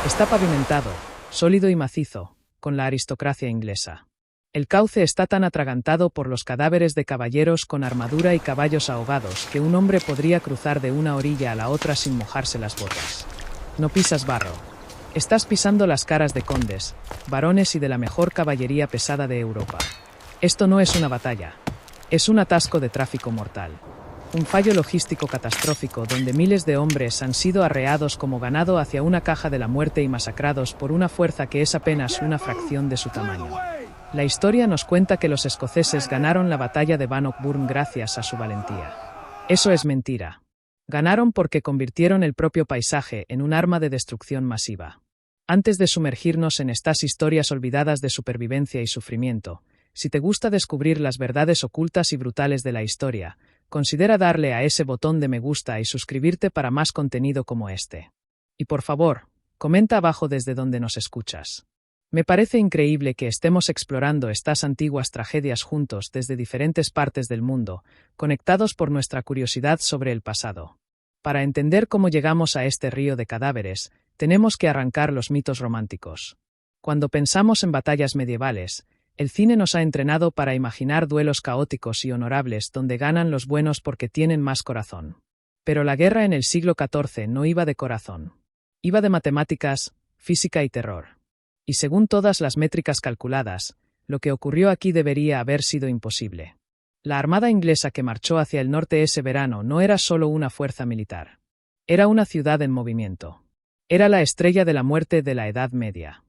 Está pavimentado, sólido y macizo, con la aristocracia inglesa. El cauce está tan atragantado por los cadáveres de caballeros con armadura y caballos ahogados que un hombre podría cruzar de una orilla a la otra sin mojarse las botas. No pisas barro. Estás pisando las caras de condes, varones y de la mejor caballería pesada de Europa. Esto no es una batalla. Es un atasco de tráfico mortal. Un fallo logístico catastrófico donde miles de hombres han sido arreados como ganado hacia una caja de la muerte y masacrados por una fuerza que es apenas una fracción de su tamaño. La historia nos cuenta que los escoceses ganaron la batalla de Bannockburn gracias a su valentía. Eso es mentira. Ganaron porque convirtieron el propio paisaje en un arma de destrucción masiva. Antes de sumergirnos en estas historias olvidadas de supervivencia y sufrimiento, si te gusta descubrir las verdades ocultas y brutales de la historia, considera darle a ese botón de me gusta y suscribirte para más contenido como este. Y por favor, comenta abajo desde donde nos escuchas. Me parece increíble que estemos explorando estas antiguas tragedias juntos desde diferentes partes del mundo, conectados por nuestra curiosidad sobre el pasado. Para entender cómo llegamos a este río de cadáveres, tenemos que arrancar los mitos románticos. Cuando pensamos en batallas medievales, el cine nos ha entrenado para imaginar duelos caóticos y honorables donde ganan los buenos porque tienen más corazón. Pero la guerra en el siglo XIV no iba de corazón. Iba de matemáticas, física y terror. Y según todas las métricas calculadas, lo que ocurrió aquí debería haber sido imposible. La armada inglesa que marchó hacia el norte ese verano no era solo una fuerza militar. Era una ciudad en movimiento. Era la estrella de la muerte de la Edad Media.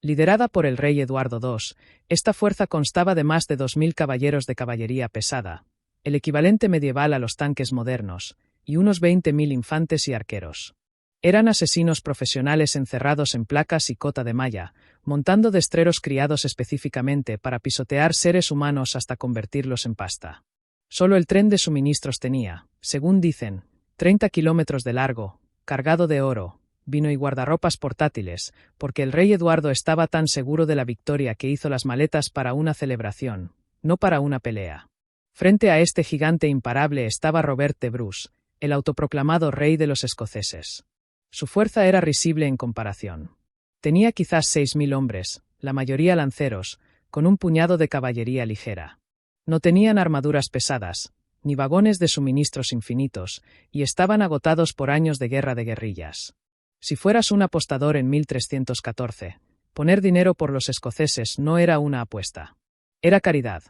Liderada por el rey Eduardo II, esta fuerza constaba de más de 2000 caballeros de caballería pesada, el equivalente medieval a los tanques modernos, y unos 20.000 infantes y arqueros. Eran asesinos profesionales encerrados en placas y cota de malla, montando destreros criados específicamente para pisotear seres humanos hasta convertirlos en pasta. Solo el tren de suministros tenía, según dicen, 30 kilómetros de largo, cargado de oro, vino y guardarropas portátiles, porque el rey Eduardo estaba tan seguro de la victoria que hizo las maletas para una celebración, no para una pelea. Frente a este gigante imparable estaba Robert de Bruce, el autoproclamado rey de los escoceses. Su fuerza era risible en comparación. Tenía quizás 6.000 hombres, la mayoría lanceros, con un puñado de caballería ligera. No tenían armaduras pesadas, ni vagones de suministros infinitos, y estaban agotados por años de guerra de guerrillas. Si fueras un apostador en 1314, poner dinero por los escoceses no era una apuesta. Era caridad.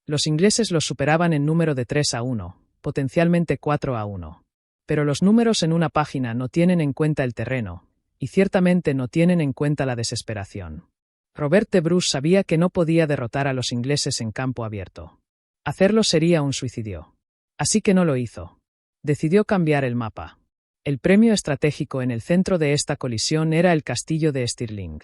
Los ingleses los superaban en número de 3-1, potencialmente 4-1. Pero los números en una página no tienen en cuenta el terreno, y ciertamente no tienen en cuenta la desesperación. Robert de Bruce sabía que no podía derrotar a los ingleses en campo abierto. Hacerlo sería un suicidio. Así que no lo hizo. Decidió cambiar el mapa. El premio estratégico en el centro de esta colisión era el castillo de Stirling.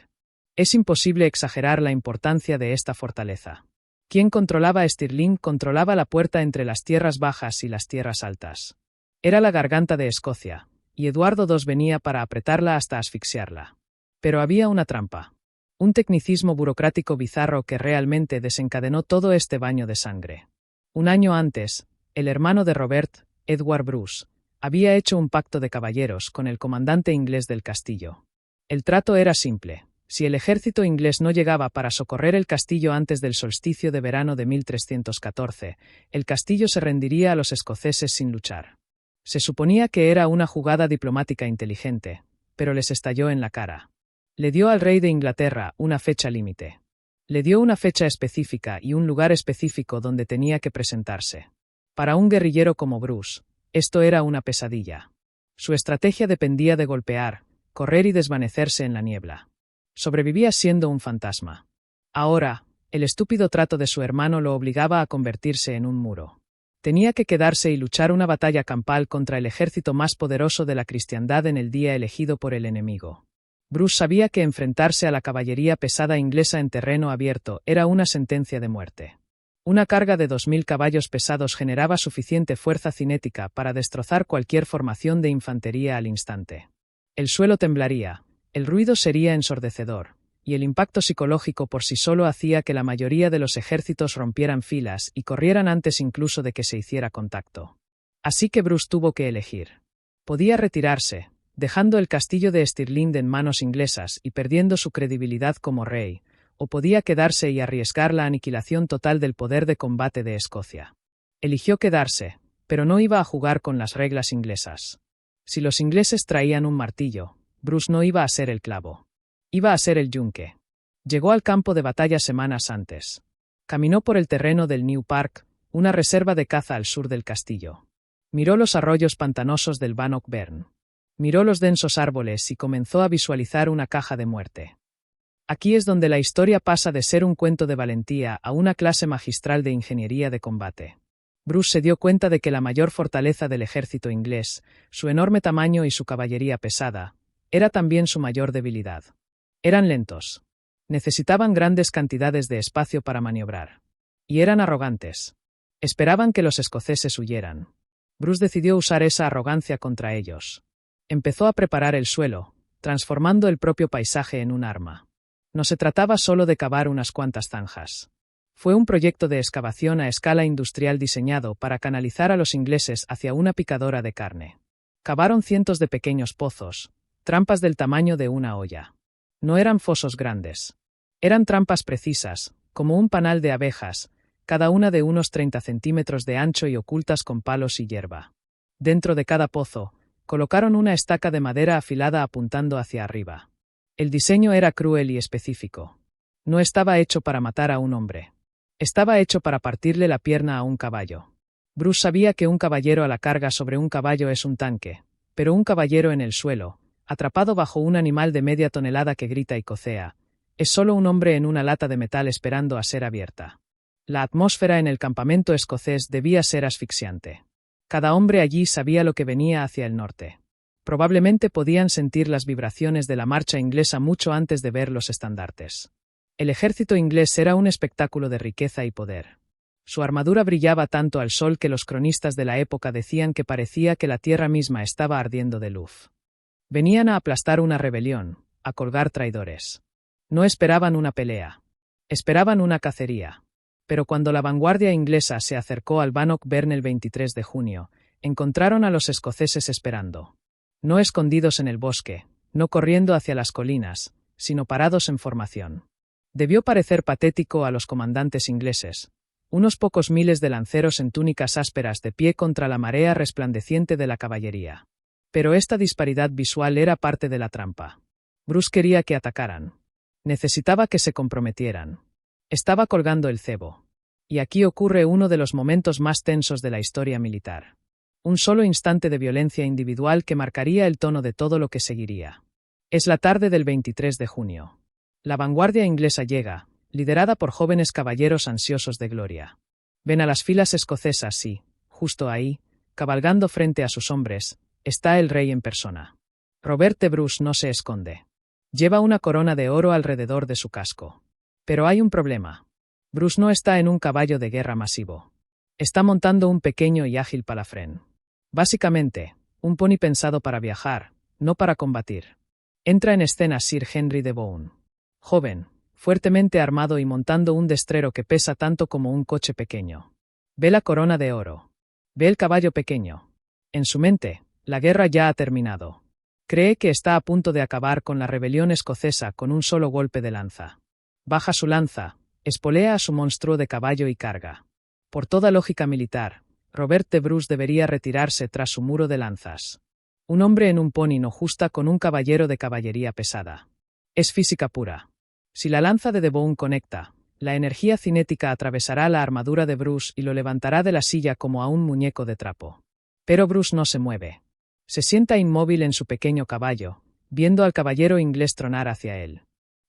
Es imposible exagerar la importancia de esta fortaleza. Quien controlaba Stirling controlaba la puerta entre las tierras bajas y las tierras altas. Era la garganta de Escocia, y Eduardo II venía para apretarla hasta asfixiarla. Pero había una trampa. Un tecnicismo burocrático bizarro que realmente desencadenó todo este baño de sangre. Un año antes, el hermano de Robert, Edward Bruce, había hecho un pacto de caballeros con el comandante inglés del castillo. El trato era simple. Si el ejército inglés no llegaba para socorrer el castillo antes del solsticio de verano de 1314, el castillo se rendiría a los escoceses sin luchar. Se suponía que era una jugada diplomática inteligente, pero les estalló en la cara. Le dio al rey de Inglaterra una fecha límite. Le dio una fecha específica y un lugar específico donde tenía que presentarse. Para un guerrillero como Bruce, esto era una pesadilla. Su estrategia dependía de golpear, correr y desvanecerse en la niebla. Sobrevivía siendo un fantasma. Ahora, el estúpido trato de su hermano lo obligaba a convertirse en un muro. Tenía que quedarse y luchar una batalla campal contra el ejército más poderoso de la cristiandad en el día elegido por el enemigo. Bruce sabía que enfrentarse a la caballería pesada inglesa en terreno abierto era una sentencia de muerte. Una carga de 2000 caballos pesados generaba suficiente fuerza cinética para destrozar cualquier formación de infantería al instante. El suelo temblaría, el ruido sería ensordecedor, y el impacto psicológico por sí solo hacía que la mayoría de los ejércitos rompieran filas y corrieran antes incluso de que se hiciera contacto. Así que Bruce tuvo que elegir. Podía retirarse, dejando el castillo de Stirling en manos inglesas y perdiendo su credibilidad como rey, o podía quedarse y arriesgar la aniquilación total del poder de combate de Escocia. Eligió quedarse, pero no iba a jugar con las reglas inglesas. Si los ingleses traían un martillo, Bruce no iba a ser el clavo. Iba a ser el yunque. Llegó al campo de batalla semanas antes. Caminó por el terreno del New Park, una reserva de caza al sur del castillo. Miró los arroyos pantanosos del Bannock Burn. Miró los densos árboles y comenzó a visualizar una caja de muerte. Aquí es donde la historia pasa de ser un cuento de valentía a una clase magistral de ingeniería de combate. Bruce se dio cuenta de que la mayor fortaleza del ejército inglés, su enorme tamaño y su caballería pesada, era también su mayor debilidad. Eran lentos. Necesitaban grandes cantidades de espacio para maniobrar. Y eran arrogantes. Esperaban que los escoceses huyeran. Bruce decidió usar esa arrogancia contra ellos. Empezó a preparar el suelo, transformando el propio paisaje en un arma. No se trataba solo de cavar unas cuantas zanjas. Fue un proyecto de excavación a escala industrial diseñado para canalizar a los ingleses hacia una picadora de carne. Cavaron cientos de pequeños pozos, trampas del tamaño de una olla. No eran fosos grandes. Eran trampas precisas, como un panal de abejas, cada una de unos 30 centímetros de ancho y ocultas con palos y hierba. Dentro de cada pozo, colocaron una estaca de madera afilada apuntando hacia arriba. El diseño era cruel y específico. No estaba hecho para matar a un hombre. Estaba hecho para partirle la pierna a un caballo. Bruce sabía que un caballero a la carga sobre un caballo es un tanque, pero un caballero en el suelo, atrapado bajo un animal de media tonelada que grita y cocea, es solo un hombre en una lata de metal esperando a ser abierta. La atmósfera en el campamento escocés debía ser asfixiante. Cada hombre allí sabía lo que venía hacia el norte. Probablemente podían sentir las vibraciones de la marcha inglesa mucho antes de ver los estandartes. El ejército inglés era un espectáculo de riqueza y poder. Su armadura brillaba tanto al sol que los cronistas de la época decían que parecía que la tierra misma estaba ardiendo de luz. Venían a aplastar una rebelión, a colgar traidores. No esperaban una pelea. Esperaban una cacería. Pero cuando la vanguardia inglesa se acercó al Bannock Burn el 23 de junio, encontraron a los escoceses esperando. No escondidos en el bosque, no corriendo hacia las colinas, sino parados en formación. Debió parecer patético a los comandantes ingleses, unos pocos miles de lanceros en túnicas ásperas de pie contra la marea resplandeciente de la caballería. Pero esta disparidad visual era parte de la trampa. Bruce quería que atacaran. Necesitaba que se comprometieran. Estaba colgando el cebo. Y aquí ocurre uno de los momentos más tensos de la historia militar. Un solo instante de violencia individual que marcaría el tono de todo lo que seguiría. Es la tarde del 23 de junio. La vanguardia inglesa llega, liderada por jóvenes caballeros ansiosos de gloria. Ven a las filas escocesas y, justo ahí, cabalgando frente a sus hombres, está el rey en persona. Robert de Bruce no se esconde. Lleva una corona de oro alrededor de su casco. Pero hay un problema. Bruce no está en un caballo de guerra masivo. Está montando un pequeño y ágil palafrén. Básicamente, un pony pensado para viajar, no para combatir. Entra en escena Sir Henry de Bohun. Joven, fuertemente armado y montando un destrero que pesa tanto como un coche pequeño. Ve la corona de oro. Ve el caballo pequeño. En su mente, la guerra ya ha terminado. Cree que está a punto de acabar con la rebelión escocesa con un solo golpe de lanza. Baja su lanza, espolea a su monstruo de caballo y carga. Por toda lógica militar, Robert de Bruce debería retirarse tras su muro de lanzas. Un hombre en un pony no justa con un caballero de caballería pesada. Es física pura. Si la lanza de Bohun conecta, la energía cinética atravesará la armadura de Bruce y lo levantará de la silla como a un muñeco de trapo. Pero Bruce no se mueve. Se sienta inmóvil en su pequeño caballo, viendo al caballero inglés tronar hacia él.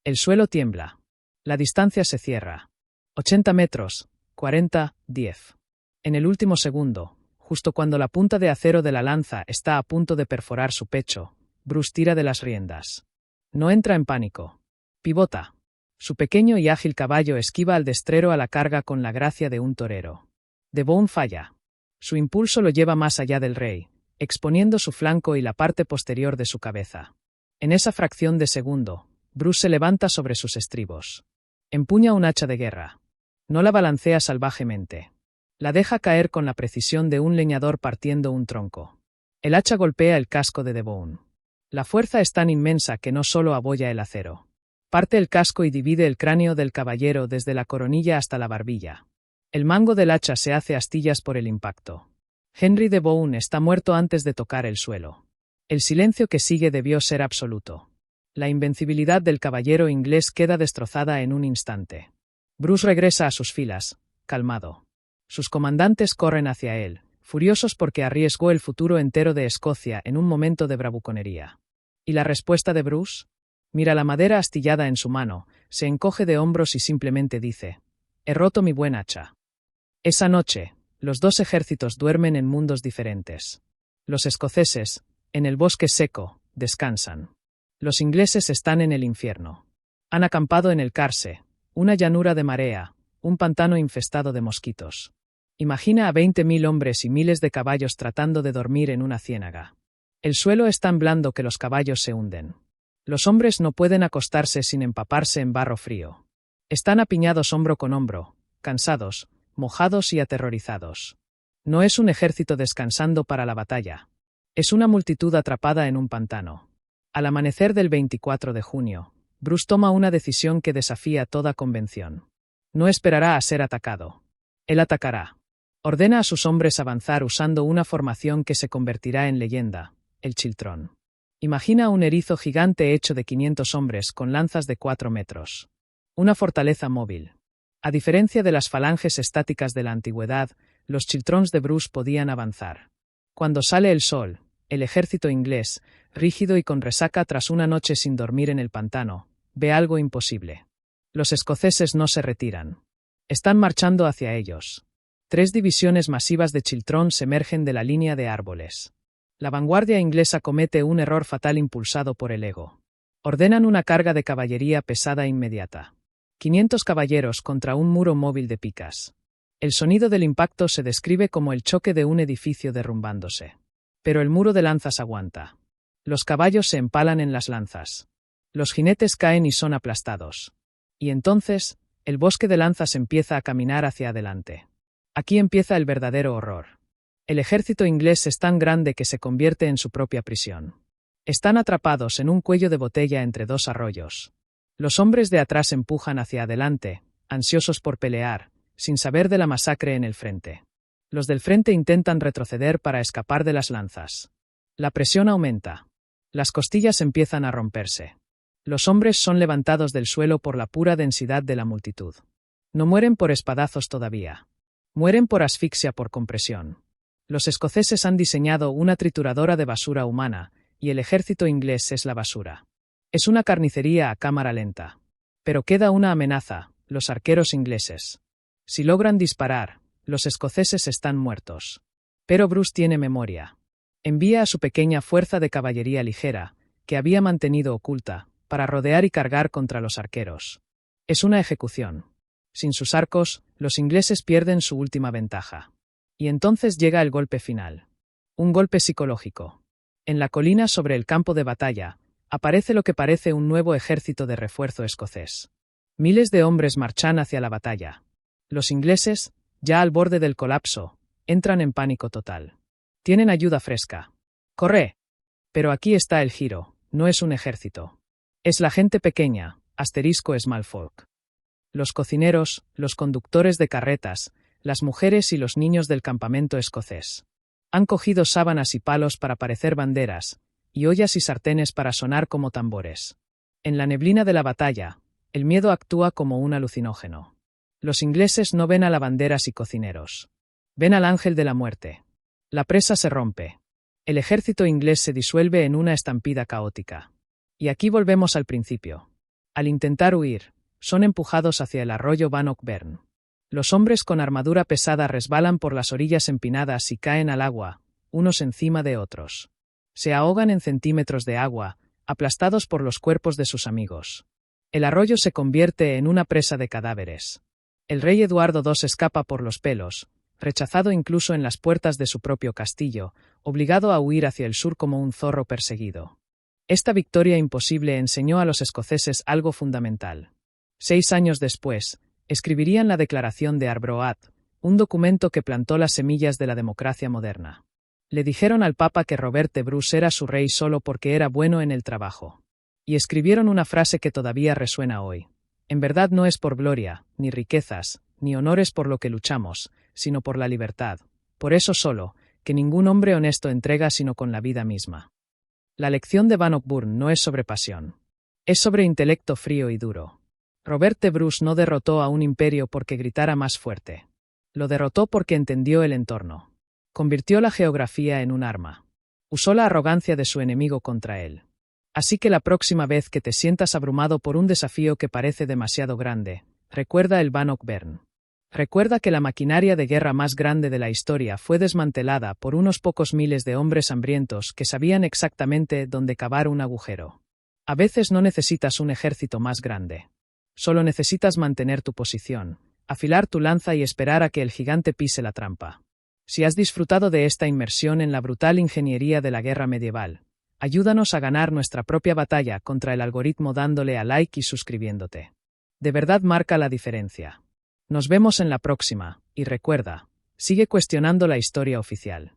El suelo tiembla. La distancia se cierra. 80 metros, 40, 10. En el último segundo, justo cuando la punta de acero de la lanza está a punto de perforar su pecho, Bruce tira de las riendas. No entra en pánico. Pivota. Su pequeño y ágil caballo esquiva al destrero a la carga con la gracia de un torero. De Bohun falla. Su impulso lo lleva más allá del rey, exponiendo su flanco y la parte posterior de su cabeza. En esa fracción de segundo, Bruce se levanta sobre sus estribos. Empuña un hacha de guerra. No la balancea salvajemente. La deja caer con la precisión de un leñador partiendo un tronco. El hacha golpea el casco de Bohun. La fuerza es tan inmensa que no solo abolla el acero. Parte el casco y divide el cráneo del caballero desde la coronilla hasta la barbilla. El mango del hacha se hace astillas por el impacto. Henry de Bohun está muerto antes de tocar el suelo. El silencio que sigue debió ser absoluto. La invencibilidad del caballero inglés queda destrozada en un instante. Bruce regresa a sus filas, calmado. Sus comandantes corren hacia él, furiosos porque arriesgó el futuro entero de Escocia en un momento de bravuconería. ¿Y la respuesta de Bruce? Mira la madera astillada en su mano, se encoge de hombros y simplemente dice: «He roto mi buen hacha». Esa noche, los dos ejércitos duermen en mundos diferentes. Los escoceses, en el bosque seco, descansan. Los ingleses están en el infierno. Han acampado en el Carse, una llanura de marea, un pantano infestado de mosquitos. Imagina a 20.000 hombres y miles de caballos tratando de dormir en una ciénaga. El suelo es tan blando que los caballos se hunden. Los hombres no pueden acostarse sin empaparse en barro frío. Están apiñados hombro con hombro, cansados, mojados y aterrorizados. No es un ejército descansando para la batalla. Es una multitud atrapada en un pantano. Al amanecer del 24 de junio, Bruce toma una decisión que desafía toda convención. No esperará a ser atacado. Él atacará. Ordena a sus hombres avanzar usando una formación que se convertirá en leyenda, el Chiltron. Imagina un erizo gigante hecho de 500 hombres con lanzas de 4 metros. Una fortaleza móvil. A diferencia de las falanges estáticas de la antigüedad, los Chiltrons de Bruce podían avanzar. Cuando sale el sol, el ejército inglés, rígido y con resaca tras una noche sin dormir en el pantano, ve algo imposible. Los escoceses no se retiran. Están marchando hacia ellos. 3 divisiones masivas de Chiltrons emergen de la línea de árboles. La vanguardia inglesa comete un error fatal impulsado por el ego. Ordenan una carga de caballería pesada inmediata. 500 caballeros contra un muro móvil de picas. El sonido del impacto se describe como el choque de un edificio derrumbándose. Pero el muro de lanzas aguanta. Los caballos se empalan en las lanzas. Los jinetes caen y son aplastados. Y entonces, el bosque de lanzas empieza a caminar hacia adelante. Aquí empieza el verdadero horror. El ejército inglés es tan grande que se convierte en su propia prisión. Están atrapados en un cuello de botella entre 2 arroyos. Los hombres de atrás empujan hacia adelante, ansiosos por pelear, sin saber de la masacre en el frente. Los del frente intentan retroceder para escapar de las lanzas. La presión aumenta. Las costillas empiezan a romperse. Los hombres son levantados del suelo por la pura densidad de la multitud. No mueren por espadazos todavía. Mueren por asfixia por compresión. Los escoceses han diseñado una trituradora de basura humana, y el ejército inglés es la basura. Es una carnicería a cámara lenta. Pero queda una amenaza: los arqueros ingleses. Si logran disparar, los escoceses están muertos. Pero Bruce tiene memoria. Envía a su pequeña fuerza de caballería ligera, que había mantenido oculta, para rodear y cargar contra los arqueros. Es una ejecución. Sin sus arcos, los ingleses pierden su última ventaja. Y entonces llega el golpe final. Un golpe psicológico. En la colina sobre el campo de batalla, aparece lo que parece un nuevo ejército de refuerzo escocés. Miles de hombres marchan hacia la batalla. Los ingleses, ya al borde del colapso, entran en pánico total. Tienen ayuda fresca. ¡Corre! Pero aquí está el giro: no es un ejército. Es la gente pequeña, *small folk. Los cocineros, los conductores de carretas, las mujeres y los niños del campamento escocés. Han cogido sábanas y palos para parecer banderas, y ollas y sartenes para sonar como tambores. En la neblina de la batalla, el miedo actúa como un alucinógeno. Los ingleses no ven a lavanderas y cocineros. Ven al ángel de la muerte. La presa se rompe. El ejército inglés se disuelve en una estampida caótica. Y aquí volvemos al principio. Al intentar huir, son empujados hacia el arroyo Bannockburn. Los hombres con armadura pesada resbalan por las orillas empinadas y caen al agua, unos encima de otros. Se ahogan en centímetros de agua, aplastados por los cuerpos de sus amigos. El arroyo se convierte en una presa de cadáveres. El rey Eduardo II escapa por los pelos, rechazado incluso en las puertas de su propio castillo, obligado a huir hacia el sur como un zorro perseguido. Esta victoria imposible enseñó a los escoceses algo fundamental. 6 años después, escribirían la Declaración de Arbroath, un documento que plantó las semillas de la democracia moderna. Le dijeron al Papa que Robert de Bruce era su rey solo porque era bueno en el trabajo. Y escribieron una frase que todavía resuena hoy. En verdad no es por gloria, ni riquezas, ni honores por lo que luchamos, sino por la libertad. Por eso solo, que ningún hombre honesto entrega sino con la vida misma. La lección de Bannockburn no es sobre pasión. Es sobre intelecto frío y duro. Robert de Bruce no derrotó a un imperio porque gritara más fuerte. Lo derrotó porque entendió el entorno. Convirtió la geografía en un arma. Usó la arrogancia de su enemigo contra él. Así que la próxima vez que te sientas abrumado por un desafío que parece demasiado grande, recuerda el Bannockburn. Recuerda que la maquinaria de guerra más grande de la historia fue desmantelada por unos pocos miles de hombres hambrientos que sabían exactamente dónde cavar un agujero. A veces no necesitas un ejército más grande. Solo necesitas mantener tu posición, afilar tu lanza y esperar a que el gigante pise la trampa. Si has disfrutado de esta inmersión en la brutal ingeniería de la guerra medieval, ayúdanos a ganar nuestra propia batalla contra el algoritmo dándole a like y suscribiéndote. De verdad marca la diferencia. Nos vemos en la próxima, y recuerda, sigue cuestionando la historia oficial.